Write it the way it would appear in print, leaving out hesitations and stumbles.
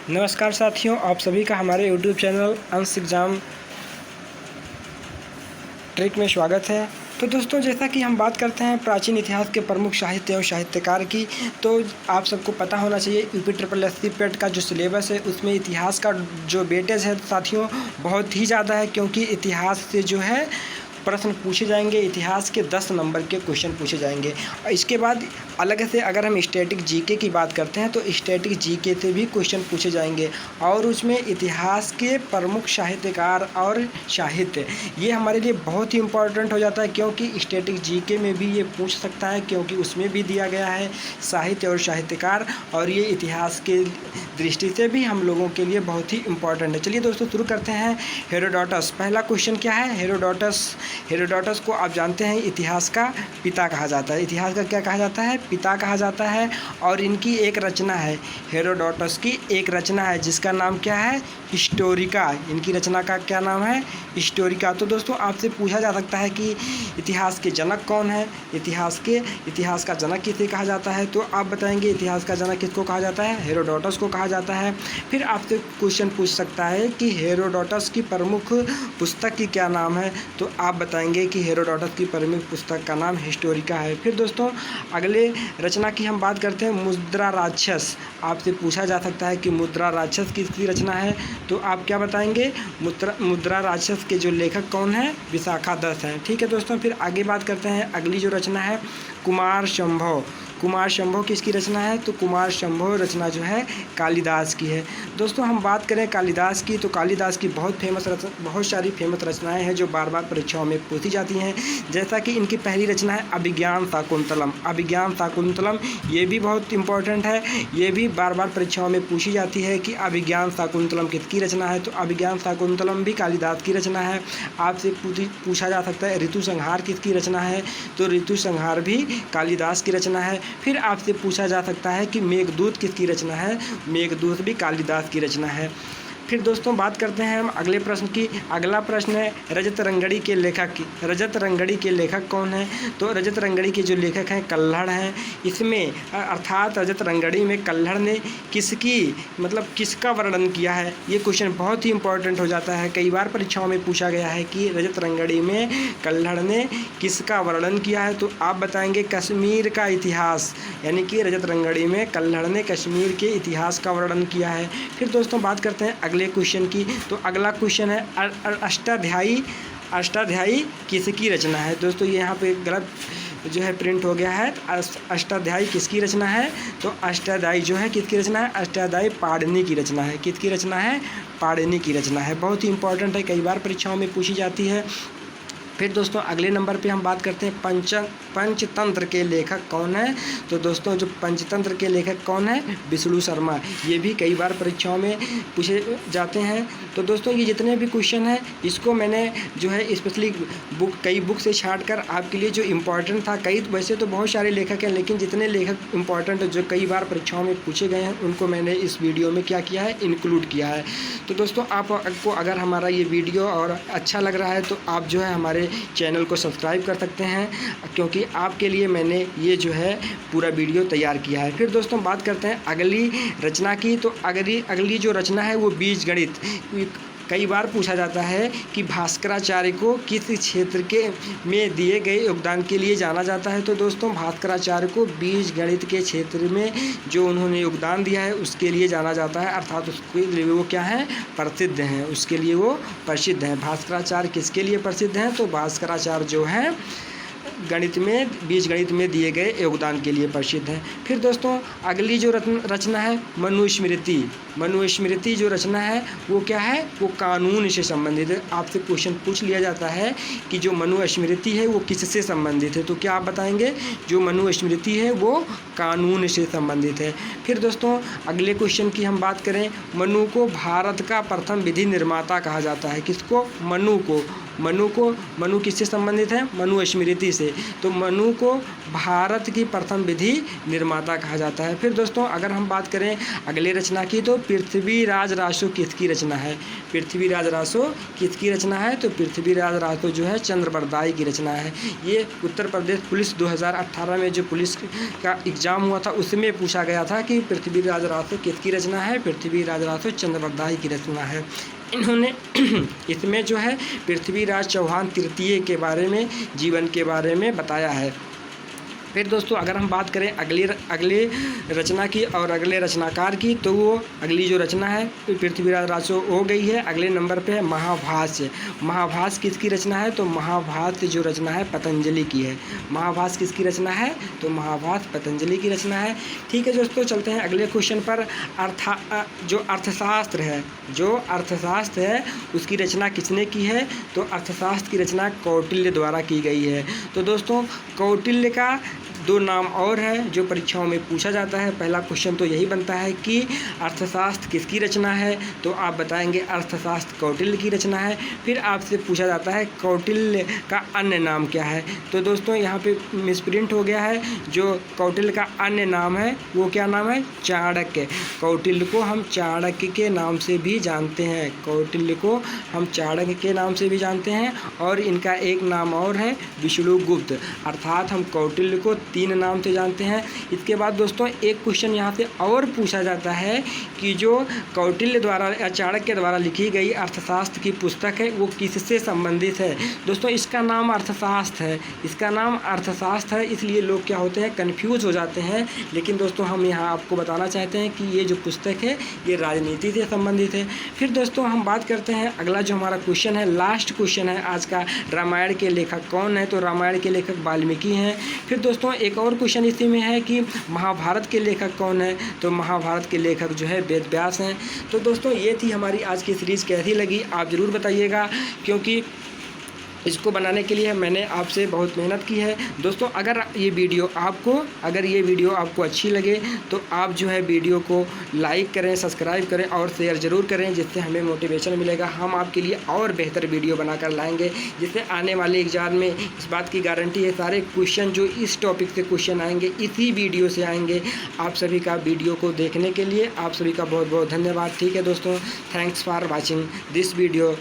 नमस्कार साथियों, आप सभी का हमारे YouTube चैनल अंश एग्ज़ाम ट्रिक में स्वागत है। तो दोस्तों, जैसा कि हम बात करते हैं प्राचीन इतिहास के प्रमुख साहित्य और साहित्यकार की, तो आप सबको पता होना चाहिए UPSSC पेट का जो सिलेबस है उसमें इतिहास का जो वेटेज है साथियों बहुत ही ज़्यादा है, क्योंकि इतिहास से जो है प्रश्न पूछे जाएंगे। इतिहास के 10 नंबर के क्वेश्चन पूछे जाएंगे। और इसके बाद अलग से अगर हम स्टैटिक जीके की बात करते हैं तो स्टैटिक जीके से भी क्वेश्चन पूछे जाएंगे, और उसमें इतिहास के प्रमुख साहित्यकार और साहित्य ये हमारे लिए बहुत ही इम्पोर्टेंट हो जाता है, क्योंकि स्टैटिक जीके में भी ये पूछ सकता है, क्योंकि उसमें भी दिया गया है साहित्य और साहित्यकार, और ये इतिहास के दृष्टि से भी हम लोगों के लिए बहुत ही इम्पोर्टेंट है। चलिए दोस्तों, शुरू करते हैं। हेरोडोटस, पहला क्वेश्चन क्या है? हेरोडोटस को आप जानते हैं इतिहास का पिता कहा जाता है। इतिहास का क्या कहा जाता है? पिता कहा जाता है। और इनकी एक रचना है, हेरोडोटस की एक रचना है जिसका नाम क्या है? हिस्टोरिका। इनकी रचना का क्या नाम है? हिस्टोरिका। तो दोस्तों, आपसे पूछा जा सकता है कि इतिहास के जनक कौन है? इतिहास का जनक किसे कहा जाता है? तो आप बताएंगे इतिहास का जनक किसको कहा जाता है? हेरोडोटस को कहा जाता है। फिर आपसे क्वेश्चन पूछ सकता है कि हेरोडोटस की प्रमुख पुस्तक की क्या नाम है? तो आप बताएंगे कि हेरोडोटस की प्रमुख पुस्तक का नाम हिस्टोरिका है। फिर दोस्तों, अगले रचना की हम बात करते हैं, मुद्रा राक्षस। आपसे पूछा जा सकता है कि मुद्रा राक्षस किसकी रचना है? तो आप क्या बताएंगे? मुद्रा राक्षस के जो लेखक कौन है? विशाखादत्त हैं। ठीक है दोस्तों, फिर आगे बात करते हैं। अगली जो रचना है कुमार संभव। कुमार संभव किसकी रचना है? तो कुमार संभव रचना जो है कालिदास की है। दोस्तों, हम बात करें कालिदास की, तो कालिदास की बहुत सारी फेमस रचनाएं हैं जो बार बार परीक्षाओं में पूछी जाती हैं। जैसा कि इनकी पहली रचना है अभिज्ञान शाकुंतलम। अभिज्ञान शाकुंतलम ये भी बहुत इंपॉर्टेंट है, ये भी बार बार परीक्षाओं में पूछी जाती है कि अभिज्ञान शाकुंतलम किसकी रचना है? तो अभिज्ञान शाकुंतलम भी कालिदास की रचना है। आपसे पूछा जा सकता है ऋतु संहार किसकी रचना है? तो ऋतु संहार भी कालिदास की रचना है। फिर आपसे पूछा जा सकता है कि मेघदूत किसकी रचना है? मेघदूत भी कालिदास की रचना है। फिर दोस्तों, बात करते हैं हम अगले प्रश्न की। अगला प्रश्न है रजत रंगड़ी के लेखक की। रजत रंगड़ी के लेखक कौन है? तो रजत रंगड़ी के जो लेखक हैं कल्हड़ हैं। इसमें अर्थात रजत रंगड़ी में कल्हड़ ने किसका वर्णन किया है? ये क्वेश्चन बहुत ही इंपॉर्टेंट हो जाता है। कई बार परीक्षाओं में पूछा गया है कि रजत रंगड़ी में कल्हड़ ने किसका वर्णन किया है? तो आप बताएंगे कश्मीर का इतिहास, यानी कि रजत रंगड़ी में कल्हड़ ने कश्मीर के इतिहास का वर्णन किया है। फिर दोस्तों, बात करते हैं अगले क्वेश्चन की। तो अगला क्वेश्चन है अष्टाध्यायी। अष्टाध्यायी किसकी रचना है? दोस्तों, ये यहाँ पे गलत जो है प्रिंट हो गया है। अष्टाध्यायी किसकी रचना है? तो अष्टाध्यायी जो है किसकी रचना है? अष्टाध्यायी पाणिनि की रचना है। किसकी रचना है? पाणिनि की रचना है। बहुत ही इंपॉर्टेंट है, कई बार परीक्षाओं में पूछी जाती है। फिर दोस्तों, अगले नंबर पे हम बात करते हैं पंचतंत्र के लेखक कौन है? तो दोस्तों, जो पंचतंत्र के लेखक कौन है? विष्णु शर्मा। ये भी कई बार परीक्षाओं में पूछे जाते हैं। तो दोस्तों, ये जितने भी क्वेश्चन हैं इसको मैंने जो है स्पेशली कई बुक से छाँट कर आपके लिए जो इम्पोर्टेंट था, वैसे तो बहुत सारे लेखक हैं, लेकिन जितने लेखक इम्पॉर्टेंट जो कई बार परीक्षाओं में पूछे गए हैं उनको मैंने इस वीडियो में क्या किया है? इंक्लूड किया है। तो दोस्तों, आपको अगर हमारा ये वीडियो और अच्छा लग रहा है तो आप जो है हमारे चैनल को सब्सक्राइब कर सकते हैं, क्योंकि आपके लिए मैंने ये जो है पूरा वीडियो तैयार किया है। फिर दोस्तों, बात करते हैं अगली रचना की। तो अगली जो रचना है वो बीज गणित। कई बार पूछा जाता है कि भास्कराचार्य को किस क्षेत्र में दिए गए योगदान के लिए जाना जाता है? तो दोस्तों, भास्कराचार्य को बीज गणित के क्षेत्र में जो उन्होंने योगदान दिया है उसके लिए जाना जाता है, अर्थात उसके लिए वो क्या है? प्रसिद्ध हैं। उसके लिए वो प्रसिद्ध हैं। भास्कराचार्य किसके लिए प्रसिद्ध हैं? तो भास्कराचार्य जो है बीज गणित में दिए गए योगदान के लिए प्रसिद्ध है। फिर दोस्तों, अगली जो रचना है मनुस्मृति। मनुस्मृति जो रचना है वो क्या है? वो कानून से संबंधित है। आपसे क्वेश्चन पूछ लिया जाता है कि जो मनुस्मृति है वो किससे संबंधित है? तो क्या आप बताएंगे? जो मनुस्मृति है वो कानून से संबंधित है। फिर दोस्तों, अगले क्वेश्चन की हम बात करें, मनु को भारत का प्रथम विधि निर्माता कहा जाता है। किसको? मनु को। मनु किससे संबंधित है? मनुस्मृति से। तो मनु को भारत की प्रथम विधि निर्माता कहा जाता है। फिर दोस्तों अगर हम बात करें अगले रचना की, तो पृथ्वीराज रासो किसकी रचना है? पृथ्वीराज रासो किसकी रचना है? तो पृथ्वीराज रासो जो है चंद्रबरदाई की रचना है। ये उत्तर प्रदेश पुलिस 2018 में जो पुलिस का एग्ज़ाम हुआ था उसमें पूछा गया था कि पृथ्वीराज रासो किसकी रचना है? पृथ्वीराज रासो चंद्रबरदाई की रचना है। इन्होंने इसमें जो है पृथ्वीराज चौहान तृतीय के बारे में, जीवन के बारे में बताया है। फिर दोस्तों अगर हम बात करें अगले रचना की और अगले रचनाकार की, तो वो अगली जो रचना है पृथ्वीराज रासो हो गई है। अगले नंबर पे है महाभाष्य। महाभाष्य किसकी रचना है? तो महाभाष्य जो रचना है पतंजलि की है। महाभाष्य किसकी रचना है? तो महाभाष्य पतंजलि की रचना है। ठीक है दोस्तों, चलते हैं अगले क्वेश्चन पर। जो अर्थशास्त्र है उसकी रचना किसने की है? तो अर्थशास्त्र की रचना कौटिल्य द्वारा की गई है। तो दोस्तों कौटिल्य का 2 नाम और है जो परीक्षाओं में पूछा जाता है। पहला क्वेश्चन तो यही बनता है कि अर्थशास्त्र किसकी रचना है? तो आप बताएंगे अर्थशास्त्र कौटिल्य की रचना है। फिर आपसे पूछा जाता है कौटिल्य का अन्य नाम क्या है? तो दोस्तों यहाँ पे मिसप्रिंट हो गया है। जो कौटिल्य का अन्य नाम है वो क्या नाम है? चाणक्य। कौटिल्य को हम चाणक्य के नाम से भी जानते हैं। कौटिल्य को हम चाणक्य के नाम से भी जानते हैं। और इनका एक नाम और है विष्णुगुप्त। अर्थात हम कौटिल्य को 3 नाम से जानते हैं। इसके बाद दोस्तों एक क्वेश्चन यहाँ से और पूछा जाता है कि जो कौटिल्य द्वारा या चाणक्य द्वारा लिखी गई अर्थशास्त्र की पुस्तक है वो किससे संबंधित है? दोस्तों इसका नाम अर्थशास्त्र है। इसका नाम अर्थशास्त्र है, इसलिए लोग क्या होते हैं, कन्फ्यूज़ हो जाते हैं। लेकिन दोस्तों हम यहाँ आपको बताना चाहते हैं कि ये जो पुस्तक है ये राजनीति से संबंधित है। फिर दोस्तों हम बात करते हैं अगला जो हमारा क्वेश्चन है, लास्ट क्वेश्चन है आज का, रामायण के लेखक कौन है? तो रामायण के लेखक वाल्मीकि हैं। फिर दोस्तों एक और क्वेश्चन इसी में है कि महाभारत के लेखक कौन है? तो महाभारत के लेखक जो है वेद व्यास हैं। तो दोस्तों ये थी हमारी आज की सीरीज़, कैसी लगी आप ज़रूर बताइएगा, क्योंकि इसको बनाने के लिए मैंने आपसे बहुत मेहनत की है। दोस्तों अगर ये वीडियो आपको अच्छी लगे तो आप जो है वीडियो को लाइक करें, सब्सक्राइब करें और शेयर ज़रूर करें, जिससे हमें मोटिवेशन मिलेगा। हम आपके लिए और बेहतर वीडियो बनाकर लाएंगे, जिससे आने वाले एग्ज़ाम में इस बात की गारंटी है सारे क्वेश्चन जो इस टॉपिक से क्वेश्चन आएंगे इसी वीडियो से आएंगे। आप सभी का वीडियो को देखने के लिए आप सभी का बहुत बहुत धन्यवाद। ठीक है दोस्तों, thanks for watching this video.